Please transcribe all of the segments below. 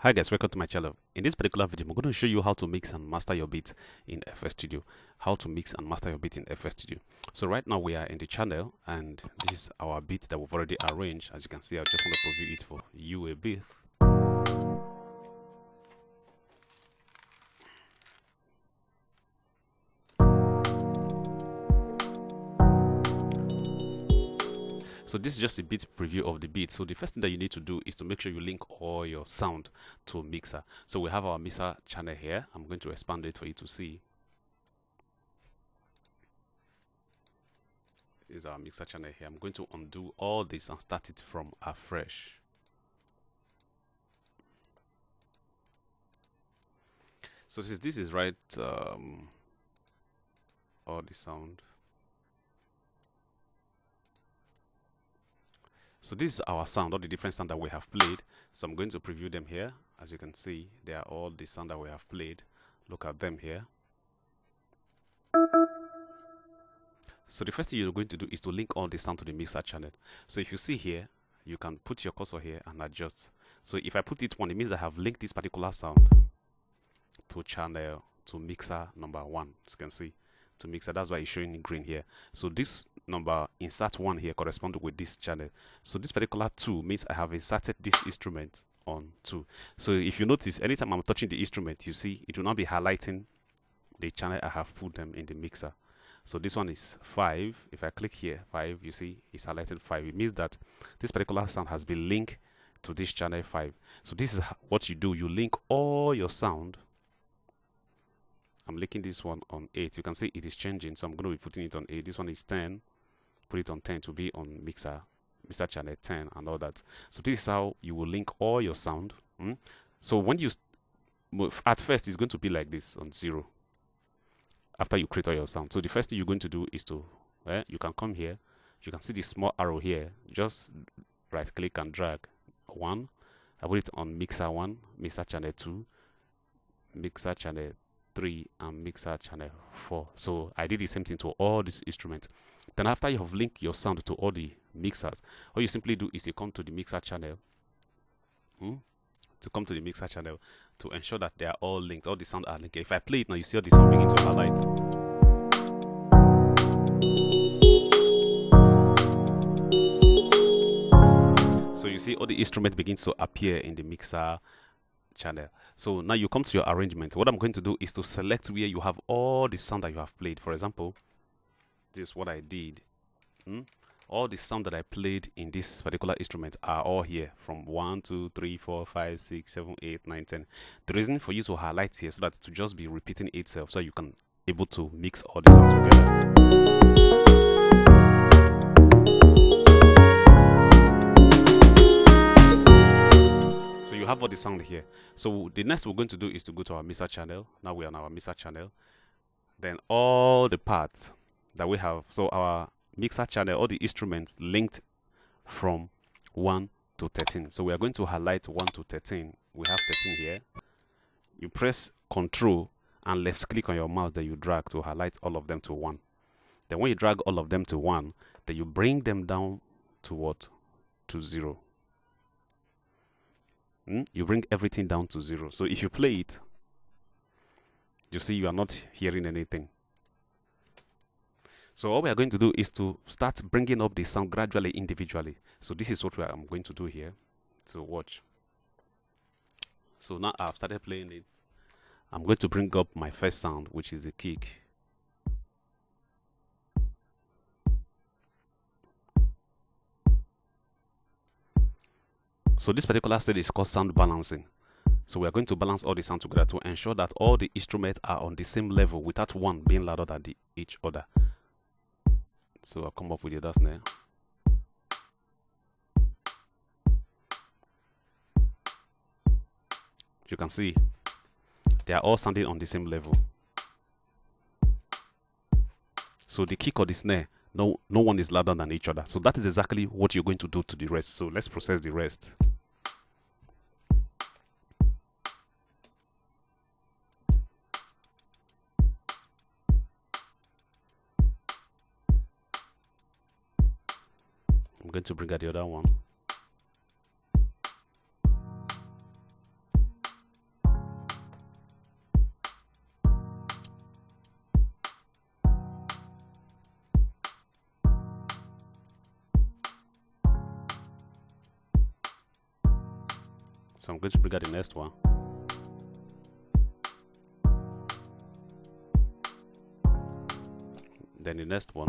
Hi guys, welcome to my channel. In this particular video, I'm going to show you how to mix and master your beat in FL Studio. How to mix and master your beat in FL Studio. So right now we are in the channel and this is our beat that we've already arranged. As you can see, I just want to preview it for you a bit. So this is just a bit preview of the beat. So the first thing that you need to do is to make sure you link all your sound to a mixer. So we have our mixer channel here. I'm going to expand it for you to see. This is our mixer channel here. I'm going to undo all this and start it from afresh. So since this is right, all the sound. So this is our sound, all the different sound that we have played. So I'm going to preview them here. As you can see, they are all the sound that we have played. Look at them here. So the first thing you're going to do is to link all the sound to the mixer channel. So if you see here, you can put your cursor here and adjust. So if I put it one, it means I have linked this particular sound to channel to mixer number 1. As you can see, to mixer, that's why it's showing in green here. So this number insert 1 here corresponds with this channel. So this particular 2 means I have inserted this instrument on 2. So if you notice, anytime I'm touching the instrument, you see it will not be highlighting the channel I have put them in the mixer. So this one is 5. If I click here 5, you see it's highlighted 5. It means that this particular sound has been linked to this channel 5. So this is what you do. You link all your sound. I'm linking this one on 8. You can see it is changing, so I'm going to be putting it on 8. This one is 10. Put it on 10 to be on mixer channel 10 and all that. So this is how you will link all your sound. So when you move, at first it's going to be like this on 0 after you create all your sound. So the first thing you're going to do is to you can come here, you can see this small arrow here, just right click and drag 1. I put it on mixer 1, mixer channel 2, mixer channel 3 and mixer channel 4. So I did the same thing to all these instruments. Then after you have linked your sound to all the mixers, all you simply do is you come to the mixer channel to ensure that they are all linked, all the sound are linked. If I play it now, you see all the sound begin to highlight. So you see all the instruments begin to appear in the mixer channel. So now you come to your arrangement. What I'm going to do is to select where you have all the sound that you have played. For example, this is what I did. All the sound that I played in this particular instrument are all here from 1, 2, 3, 4, 5, 6, 7, 8, 9, 10. The reason for you to highlight here so that to just be repeating itself, so you can able to mix all the sound together. So you have all the sound here. So the next we're going to do is to go to our mixer channel. Now we are on our mixer channel. Then all the parts that we have, so our mixer channel, all the instruments linked from 1 to 13. So we are going to highlight 1 to 13. We have 13 here. You press Ctrl and left click on your mouse, then you drag to highlight all of them to 1. Then when you drag all of them to 1, then you bring them down to what? To 0. You bring everything down to 0. So if you play it, you see you are not hearing anything. So all we are going to do is to start bringing up the sound gradually, individually. So this is what I'm going to do here. So watch. So now I've started playing it. I'm going to bring up my first sound, which is the kick. So this particular stage is called sound balancing. So we are going to balance all the sound together to ensure that all the instruments are on the same level without one being louder than each other. So I'll come up with the other snare. You can see they are all sounding on the same level. So the kick or the snare, no one is louder than each other. So that is exactly what you're going to do to the rest. So let's process the rest. I'm going to bring out the other one. So I'm going to bring out the next one. Then the next one.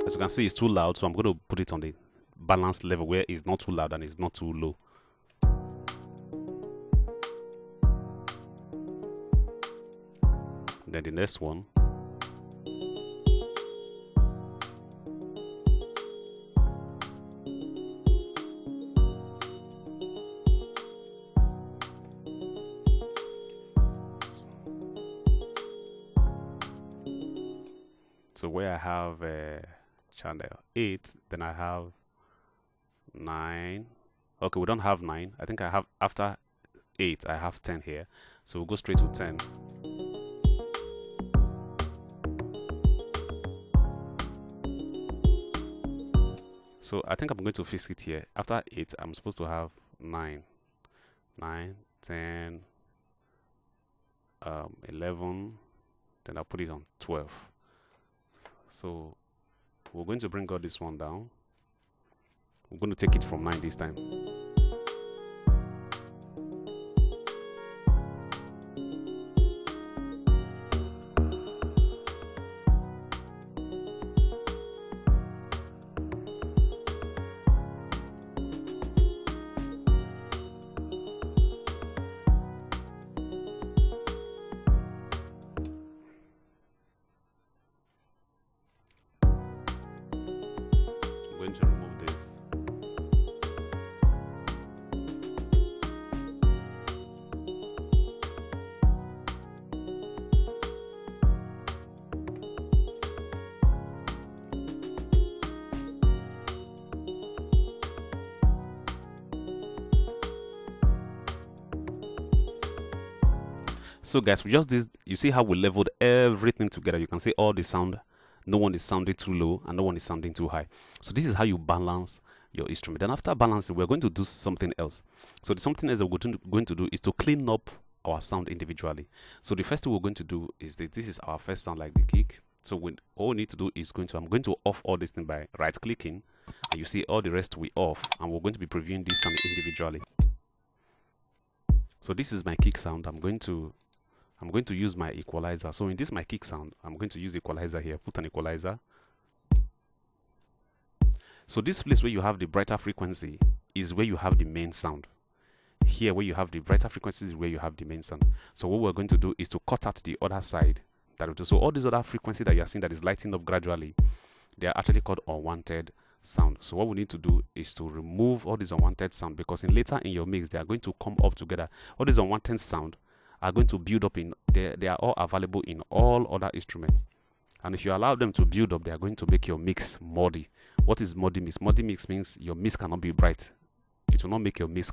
As you can see, it's too loud, so I'm going to put it on the balanced level where it's not too loud and it's not too low. Then the next one. So where I have channel 8, then I have 9. Okay, we don't have 9. I think I have, after 8, I have 10 here. So we'll go straight to 10. So I think I'm going to fix it here. After 8, I'm supposed to have 9, 10, 11, then I'll put it on 12. So we're going to bring all this one down. We're going to take it from 9 this time. Going to remove this. So guys, we just did, you see how we leveled everything together. You can see all the sound. No one is sounding too low and no one is sounding too high. So this is how you balance your instrument. Then after balancing, we're going to do something else. So the something else that we're going to do is to clean up our sound individually. So the first thing we're going to do is that this is our first sound, like the kick. So all we need to do is I'm going to off all this thing by right clicking, and you see all the rest we off, and we're going to be previewing this sound individually. So this is my kick sound. I'm going to use my equalizer. So in this my kick sound, I'm going to use equalizer here. Put an equalizer. So this place where you have the brighter frequency is where you have the main sound. Here where you have the brighter frequency is where you have the main sound. So what we're going to do is to cut out the other side. So all these other frequency that you're seeing that is lighting up gradually, they are actually called unwanted sound. So what we need to do is to remove all this unwanted sound, because later in your mix they are going to come up together. All these unwanted sound are going to build up in they are all available in all other instruments, and if you allow them to build up, they are going to make your mix muddy. What is muddy mix? Muddy mix means your mix cannot be bright. It will not make your mix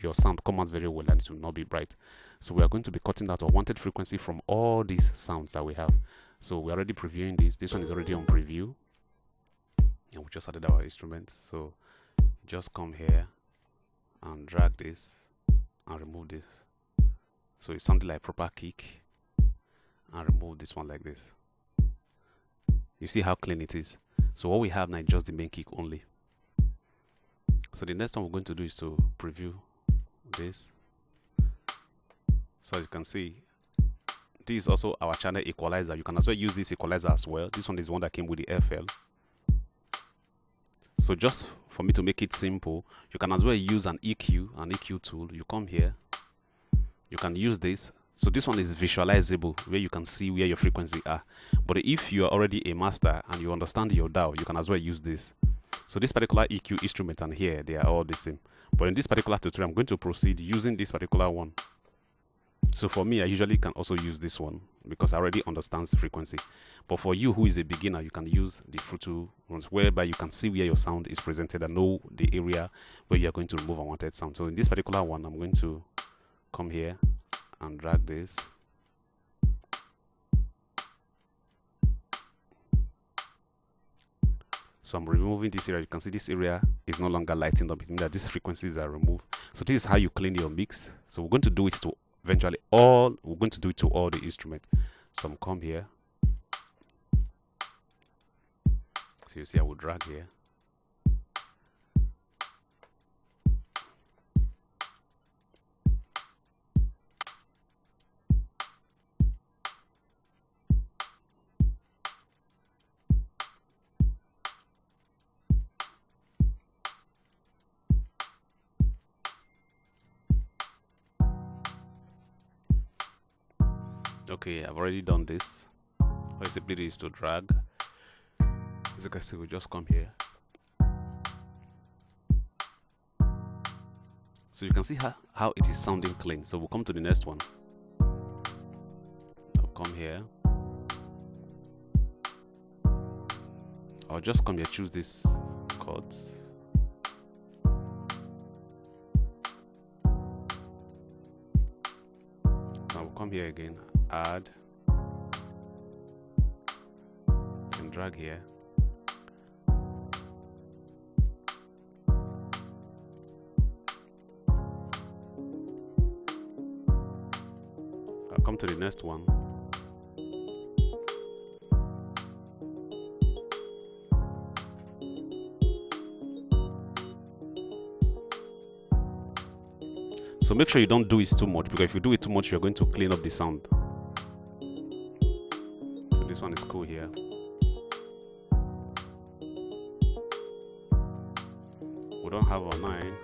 your sound come out very well, and it will not be bright. So we are going to be cutting out unwanted frequency from all these sounds that we have. So we're already previewing this one is already on preview, and we just added our instrument. So just come here and drag this and remove this. So it's something like proper kick, and remove this one like this. You see how clean it is. So what we have now is just the main kick only. So the next one we're going to do is to preview this. So you can see this is also our channel equalizer. You can as well use this equalizer as well. This one is one that came with the FL. So just for me to make it simple, you can as well use an EQ tool. You come here, you can use this. So this one is visualizable, where you can see where your frequency are. But if you are already a master and you understand your DAW, you can as well use this. So this particular EQ instrument and here, they are all the same. But in this particular tutorial, I'm going to proceed using this particular one. So for me, I usually can also use this one because I already understand the frequency. But for you who is a beginner, you can use the Fruit ones, whereby you can see where your sound is presented and know the area where you are going to remove unwanted sound. So in this particular one, I'm going to come here and drag this. So I'm removing this area. You can see this area is no longer lighting up. It means that these frequencies are removed. So this is how you clean your mix. So we're going to do it to eventually we're going to do it to all the instruments. So I'm come here. So you see I will drag here. Okay, I've already done this. What you simply do is to drag. As you can see, we just come here. So you can see how it is sounding clean. So we'll come to the next one. I'll come here. I'll just come here, choose this chords. Now we'll come here again, add, and drag here. I'll come to the next one. So make sure you don't do it too much, because if you do it too much, you're going to clean up the sound. So this one is cool here. We don't have our 9.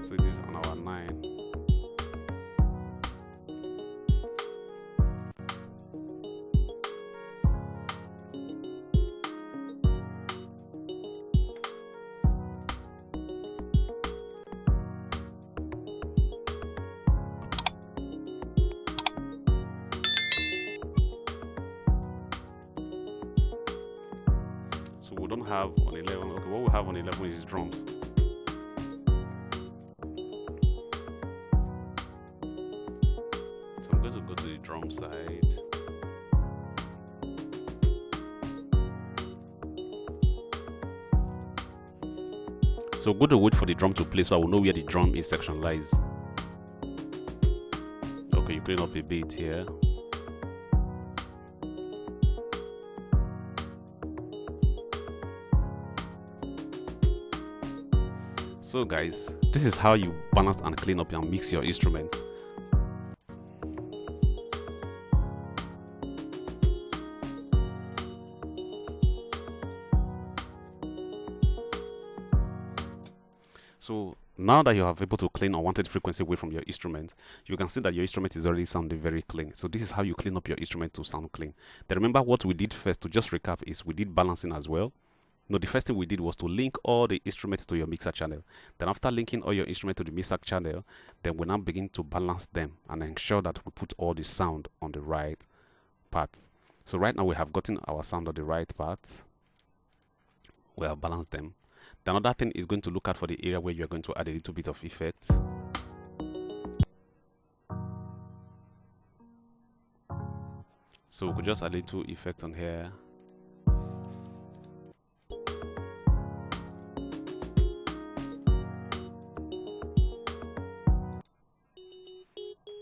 So it is on our 9. So we don't have on 11. Okay, what we have on 11 is drums. So I'm going to go to the drum side. So go to wait for the drum to play so I will know where the drum is section lies. Okay, you clean up a bit here. So guys, this is how you balance and clean up and mix your instruments. So now that you have able to clean unwanted frequency away from your instrument, you can see that your instrument is already sounding very clean. So this is how you clean up your instrument to sound clean. Then remember what we did first, to just recap, is we did balancing as well. No, the first thing we did was to link all the instruments to your mixer channel. Then after linking all your instruments to the mixer channel, then we now begin to balance them and ensure that we put all the sound on the right part. So right now we have gotten our sound on the right part. We have balanced them. The another thing is going to look out for the area where you're going to add a little bit of effect. So we could just add a little effect on here.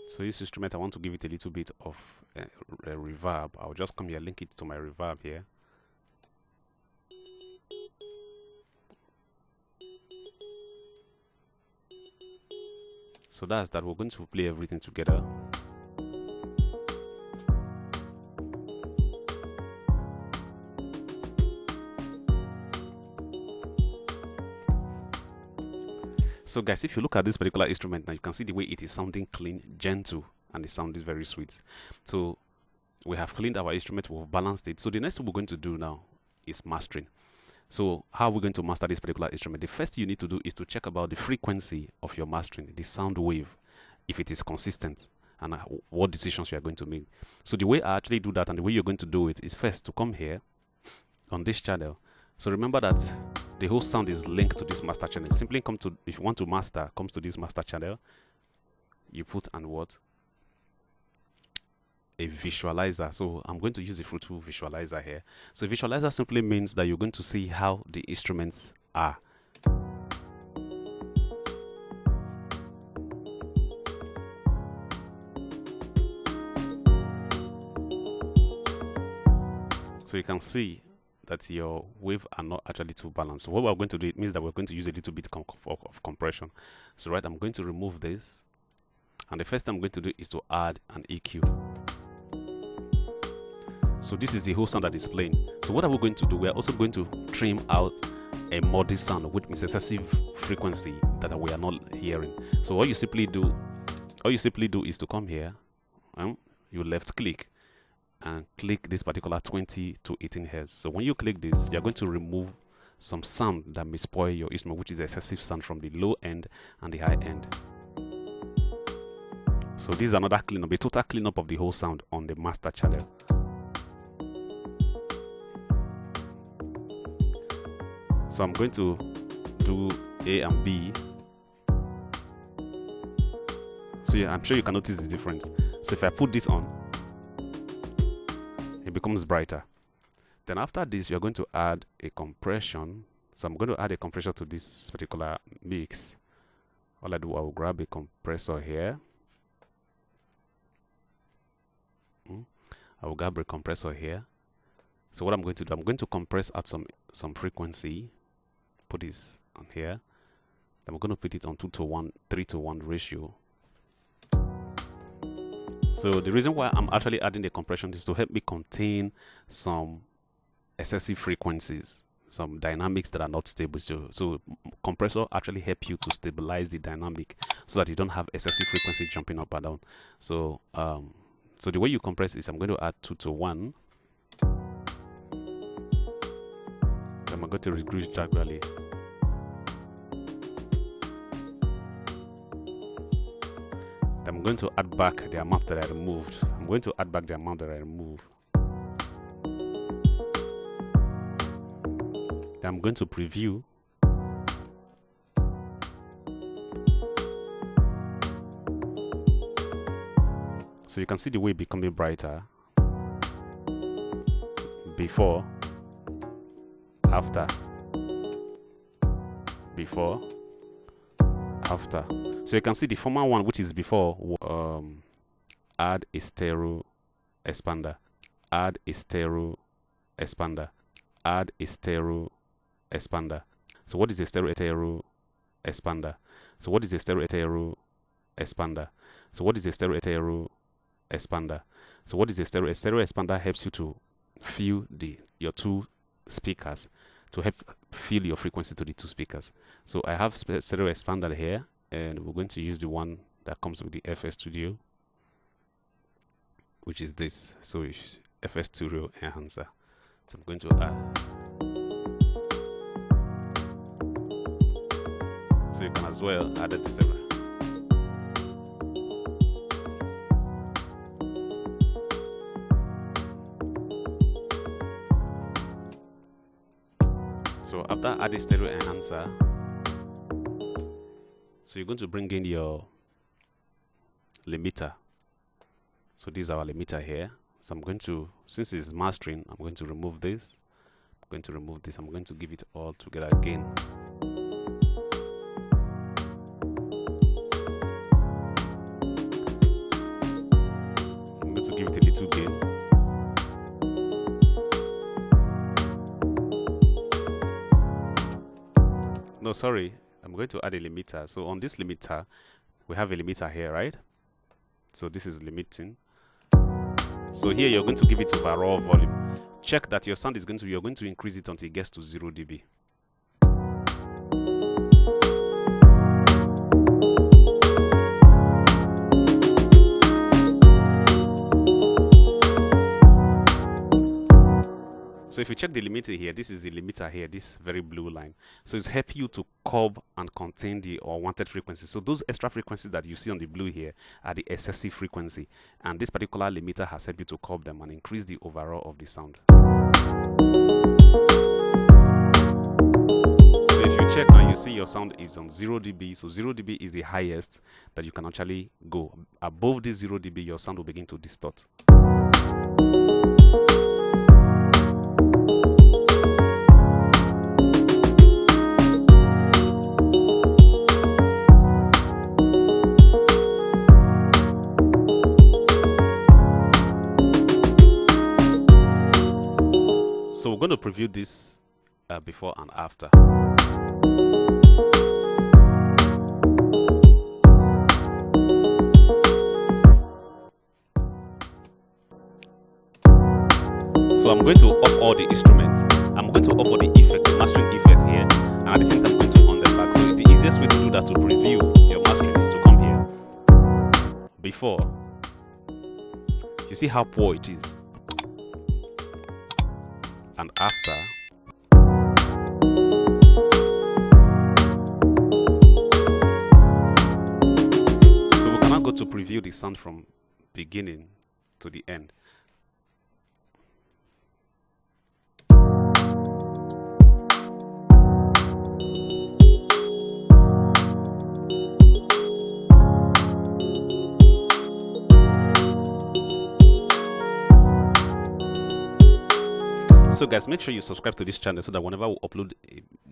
So this instrument, I want to give it a little bit of a reverb. I'll just come here, link it to my reverb here. So that's that. We're going to play everything together. So guys, if you look at this particular instrument now, you can see the way it is sounding clean, gentle, and the sound is very sweet. So we have cleaned our instrument, we've balanced it. So the next thing we're going to do now is mastering. So how are we going to master this particular instrument? The first thing you need to do is to check about the frequency of your mastering, the sound wave, if it is consistent, and what decisions you are going to make. So the way I actually do that and the way you're going to do it is first to come here on this channel. So remember that the whole sound is linked to this master channel. Simply come to, if you want to master, comes to this master channel. You put and what? A visualizer. So I'm going to use a fruitful visualizer here. So visualizer simply means that you're going to see how the instruments are. So you can see that your waves are not actually too balanced. So what we're going to do, it means that we're going to use a little bit of compression. So right, I'm going to remove this. And the first thing I'm going to do is to add an EQ. So this is the whole sound that is playing. So what are we going to do? We're also going to trim out a melodies sound, which means excessive frequency that we are not hearing. So what you simply do is to come here you left click and click this particular 20 to 18 Hz. So when you click this, you're going to remove some sound that may spoil your instrument, which is excessive sound from the low end and the high end. So this is another cleanup, a total cleanup of the whole sound on the master channel. So I'm going to do A and B. So yeah, I'm sure you can notice the difference. So if I put this on, it becomes brighter. Then after this, you're going to add a compression. So I'm going to add a compressor to this particular mix. All I do, I will grab a compressor here. I will grab a compressor here. So what I'm going to do, I'm going to compress at some frequency. Put this on here. Then I'm going to put it on 2:1, 3:1 ratio. So the reason why I'm actually adding the compression is to help me contain some excessive frequencies, some dynamics that are not stable. So compressor actually help you to stabilize the dynamic so that you don't have excessive frequency jumping up and down. So so the way you compress is I'm going to add 2:1. I'm going to reduce gradually. I'm going to add back the amount that I removed. I'm going to add back the amount that I removed. Then I'm going to preview. So you can see the way becoming brighter. Before, after, before, after. So you can see the former one, which is before, add a stereo expander, add a stereo expander, add a stereo expander. So what is a stereo expander? So what is a stereo expander? So what is a stereo expander? So what is a stereo expander? Helps you to feel your two speakers, to help fill your frequency to the two speakers. So I have stereo expander here, and we're going to use the one that comes with the FS Studio, which is this. So it's FS Studio enhancer. So I'm going to add. So you can as well add it to several. So after adding stereo enhancer, so you're going to bring in your limiter. So this is our limiter here. So I'm going to, since it's mastering, I'm going to remove this. I'm going to remove this. I'm going to give it all together again. I'm going to give it a little gain. No, sorry, I'm going to add a limiter. So on this limiter, we have a limiter here, right? So this is limiting. So here you're going to give it overall volume. Check that your sound is you're going to increase it until it gets to 0 dB. So if you check the limiter here, this is the limiter here, this very blue line. So it's helping you to curb and contain the unwanted frequencies. So those extra frequencies that you see on the blue here are the excessive frequency. And this particular limiter has helped you to curb them and increase the overall of the sound. So if you check now, you see your sound is on 0 dB. So 0 dB is the highest that you can actually go. Above this 0 dB, your sound will begin to distort. So we're going to preview this before and after. So I'm going to off all the instruments. I'm going to off all the effect, the mastering effect here, and at the same time I'm going to on the back. So the easiest way to do that, to preview your mastering, is to come here, before, You see how poor it is. And after, so we cannot go to preview the sound from beginning to the end. So guys, make sure you subscribe to this channel so that whenever we upload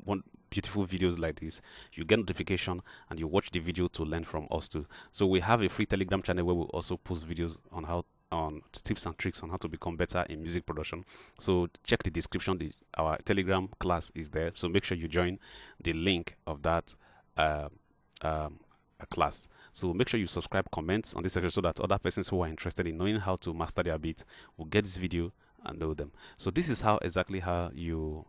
one beautiful videos like this, you get notification and you watch the video to learn from us too. So we have a free Telegram channel where we also post videos on tips and tricks on how to become better in music production. So check the description. Our Telegram class is there. So make sure you join the link of that class. So make sure you subscribe, comment on this section so that other persons who are interested in knowing how to master their beat will get this video and know them. So this is exactly how you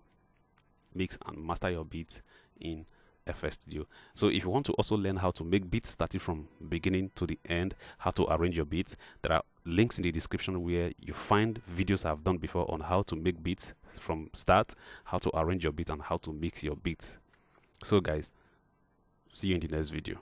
mix and master your beats in FL Studio. So if you want to also learn how to make beats starting from beginning to the end, how to arrange your beats, there are links in the description where you find videos I've done before on how to make beats from start, how to arrange your beat, and how to mix your beats. So guys, see you in the next video.